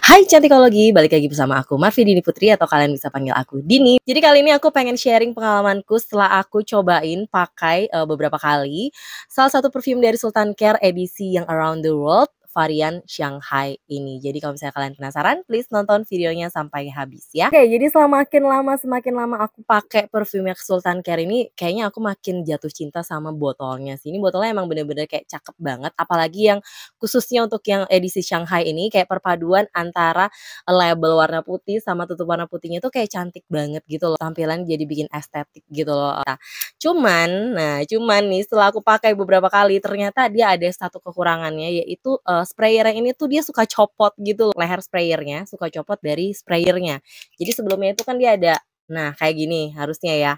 Hai Cantikologi, balik lagi bersama aku Marvi Dini Putri atau kalian bisa panggil aku Dini. Jadi kali ini aku pengen sharing pengalamanku setelah aku cobain pakai beberapa kali salah satu perfume dari Sultan Care edisi yang Around the World varian Shanghai ini. Jadi kalau misalnya kalian penasaran, please nonton videonya sampai habis ya. Oke, jadi semakin lama aku pakai perfume Sultan Care ini, kayaknya aku makin jatuh cinta sama botolnya sih. Ini botolnya emang bener-bener kayak cakep banget, apalagi yang khususnya untuk yang edisi Shanghai ini kayak perpaduan antara label warna putih sama tutup warna putihnya tuh kayak cantik banget gitu loh. Tampilan jadi bikin estetik gitu loh. Cuman nih setelah aku pakai beberapa kali ternyata dia ada satu kekurangannya yaitu sprayernya ini tuh dia suka copot gitu loh. Leher sprayernya suka copot dari sprayernya. Jadi sebelumnya itu kan dia ada kayak gini harusnya ya.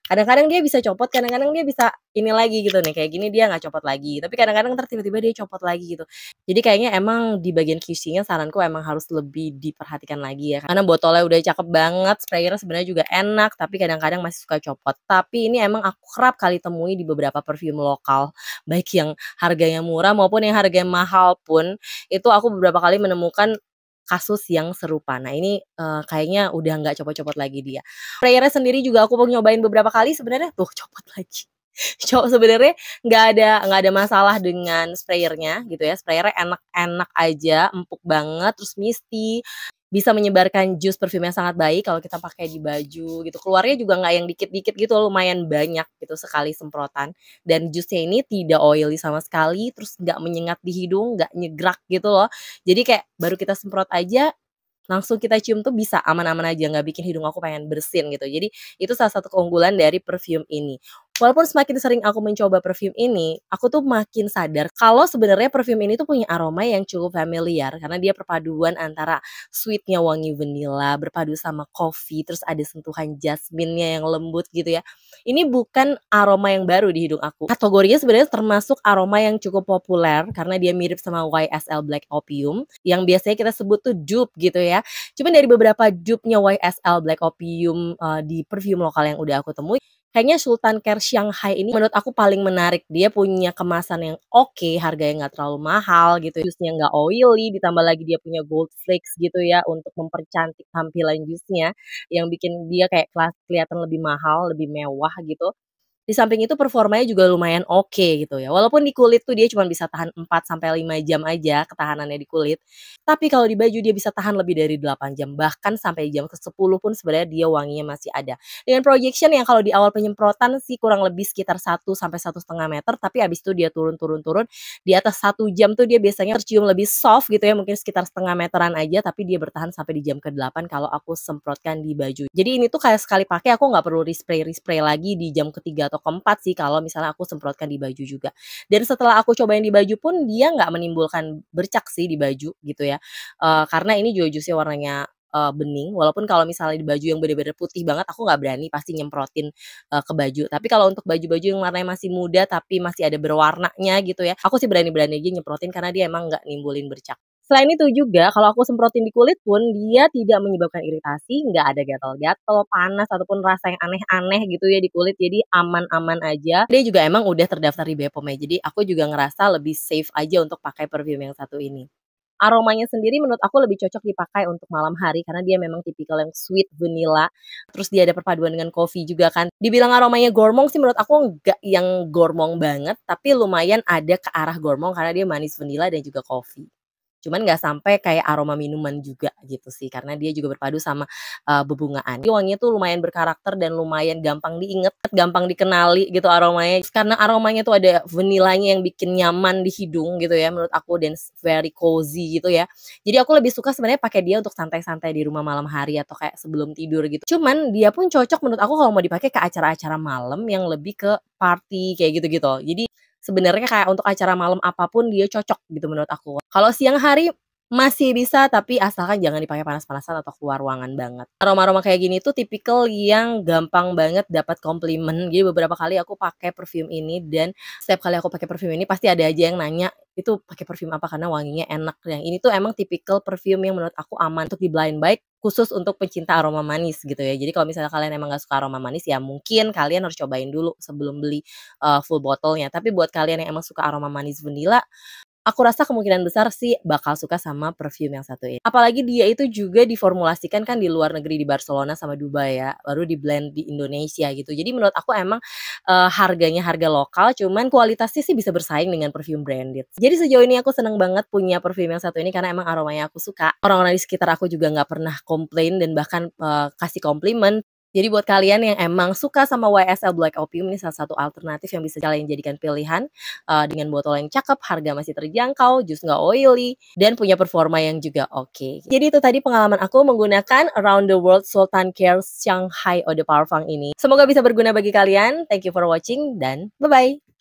Kadang-kadang dia bisa copot, kadang-kadang dia bisa ini lagi gitu nih, kayak gini dia nggak copot lagi. Tapi kadang-kadang tiba-tiba dia copot lagi gitu. Jadi kayaknya emang di bagian QC-nya saranku emang harus lebih diperhatikan lagi ya. Karena botolnya udah cakep banget, sprayernya sebenarnya juga enak, tapi kadang-kadang masih suka copot. Tapi ini emang aku kerap kali temui di beberapa perfume lokal, baik yang harganya murah maupun yang harganya mahal pun, itu aku beberapa kali menemukan kasus yang serupa. Nah ini, kayaknya udah nggak copot-copot lagi dia. Sprayernya sendiri juga aku mau nyobain beberapa kali sebenarnya tuh copot lagi. Sebenarnya nggak ada masalah dengan sprayernya gitu ya, sprayernya enak-enak aja, empuk banget, terus misty, bisa menyebarkan jus parfum yang sangat baik kalau kita pakai di baju gitu. Keluarnya juga nggak yang dikit-dikit gitu, lumayan banyak gitu sekali semprotan. Dan jusnya ini tidak oily sama sekali, terus nggak menyengat di hidung, nggak nyegrak gitu loh. Jadi kayak baru kita semprot aja langsung kita cium tuh bisa aman-aman aja, nggak bikin hidung aku pengen bersin gitu. Jadi itu salah satu keunggulan dari perfume ini. Walaupun semakin sering aku mencoba perfume ini, aku tuh makin sadar kalau sebenarnya perfume ini tuh punya aroma yang cukup familiar karena dia perpaduan antara sweetnya wangi vanilla berpadu sama coffee, terus ada sentuhan jasmine-nya yang lembut gitu ya. Ini bukan aroma yang baru di hidung aku. Kategorinya sebenarnya termasuk aroma yang cukup populer karena dia mirip sama YSL Black Opium yang biasanya kita sebut tuh dupe gitu ya. Cuman dari beberapa dupe-nya YSL Black Opium di perfume lokal yang udah aku temui, kayaknya Sultan Care Shanghai ini menurut aku paling menarik. Dia punya kemasan yang oke, harganya nggak terlalu mahal gitu, jusnya nggak oily, ditambah lagi dia punya gold flakes gitu ya untuk mempercantik tampilan jusnya, yang bikin dia kayak kelihatan lebih mahal, lebih mewah gitu. Di samping itu performanya juga lumayan oke gitu ya. Walaupun di kulit tuh dia cuma bisa tahan 4 sampai 5 jam aja ketahanannya di kulit. Tapi kalau di baju dia bisa tahan lebih dari 8 jam. Bahkan sampai jam ke-10 pun sebenarnya dia wanginya masih ada. Dengan projection yang kalau di awal penyemprotan sih kurang lebih sekitar 1 sampai 1,5 meter. Tapi abis itu dia turun. Di atas 1 jam tuh dia biasanya tercium lebih soft gitu ya. Mungkin sekitar setengah meteran aja. Tapi dia bertahan sampai di jam ke-8 kalau aku semprotkan di baju. Jadi ini tuh kayak sekali pakai aku nggak perlu respray lagi di jam ketiga atau keempat sih kalau misalnya aku semprotkan di baju juga. Dan setelah aku cobain di baju pun dia nggak menimbulkan bercak sih di baju gitu ya. Karena ini juga jusnya warnanya bening, walaupun kalau misalnya di baju yang bener-bener putih banget aku nggak berani pasti nyemprotin ke baju. Tapi kalau untuk baju-baju yang warnanya masih muda tapi masih ada berwarnanya gitu ya, aku sih berani-berani aja nyemprotin karena dia emang nggak nimbulin bercak. Selain itu juga kalau aku semprotin di kulit pun dia tidak menyebabkan iritasi, nggak ada gatal-gatal, panas ataupun rasa yang aneh-aneh gitu ya di kulit, jadi aman-aman aja. Dia juga emang udah terdaftar di BPOM ya, jadi aku juga ngerasa lebih safe aja untuk pakai perfume yang satu ini. Aromanya sendiri menurut aku lebih cocok dipakai untuk malam hari karena dia memang tipikal yang sweet vanilla, terus dia ada perpaduan dengan coffee juga kan. Dibilang aromanya gormong sih menurut aku nggak yang gormong banget, tapi lumayan ada ke arah gormong karena dia manis vanilla dan juga coffee. Cuman nggak sampai kayak aroma minuman juga gitu sih, karena dia juga berpadu sama, bebungaan. Jadi wanginya tuh lumayan berkarakter dan lumayan gampang diinget, gampang dikenali gitu aromanya. Karena aromanya tuh ada vanilanya yang bikin nyaman di hidung gitu ya menurut aku dan very cozy gitu ya. Jadi aku lebih suka sebenarnya pakai dia untuk santai-santai di rumah malam hari atau kayak sebelum tidur gitu. Cuman dia pun cocok menurut aku kalau mau dipakai ke acara-acara malam yang lebih ke party kayak gitu-gitu. Jadi sebenarnya kayak untuk acara malam apapun dia cocok gitu menurut aku. Kalau siang hari masih bisa, tapi asalkan jangan dipakai panas-panasan atau keluar ruangan banget. Aroma-aroma kayak gini tuh tipikal yang gampang banget dapat komplimen. Jadi beberapa kali aku pakai perfume ini dan setiap kali aku pakai perfume ini pasti ada aja yang nanya, "Itu pakai perfume apa?" Karena wanginya enak. Yang ini tuh emang tipikal perfume yang menurut aku aman untuk di blind buy, khusus untuk pecinta aroma manis gitu ya. Jadi kalau misalnya kalian emang gak suka aroma manis, ya mungkin kalian harus cobain dulu sebelum beli full botolnya. Tapi buat kalian yang emang suka aroma manis vanilla, aku rasa kemungkinan besar sih bakal suka sama perfume yang satu ini. Apalagi dia itu juga diformulasikan kan di luar negeri, di Barcelona sama Dubai ya, baru di-blend di Indonesia gitu. Jadi menurut aku emang, harganya harga lokal, cuman kualitasnya sih bisa bersaing dengan perfume branded. Jadi sejauh ini aku seneng banget punya perfume yang satu ini karena emang aromanya aku suka. Orang-orang di sekitar aku juga nggak pernah komplain dan bahkan, kasih komplimen. Jadi buat kalian yang emang suka sama YSL Black Opium, ini salah satu alternatif yang bisa kalian jadikan pilihan, dengan botol yang cakep, harga masih terjangkau, jus nggak oily, dan punya performa yang juga oke. Jadi itu tadi pengalaman aku menggunakan Around the World Sultan Care Shanghai Eau de Parfum ini. Semoga bisa berguna bagi kalian. Thank you for watching dan bye-bye.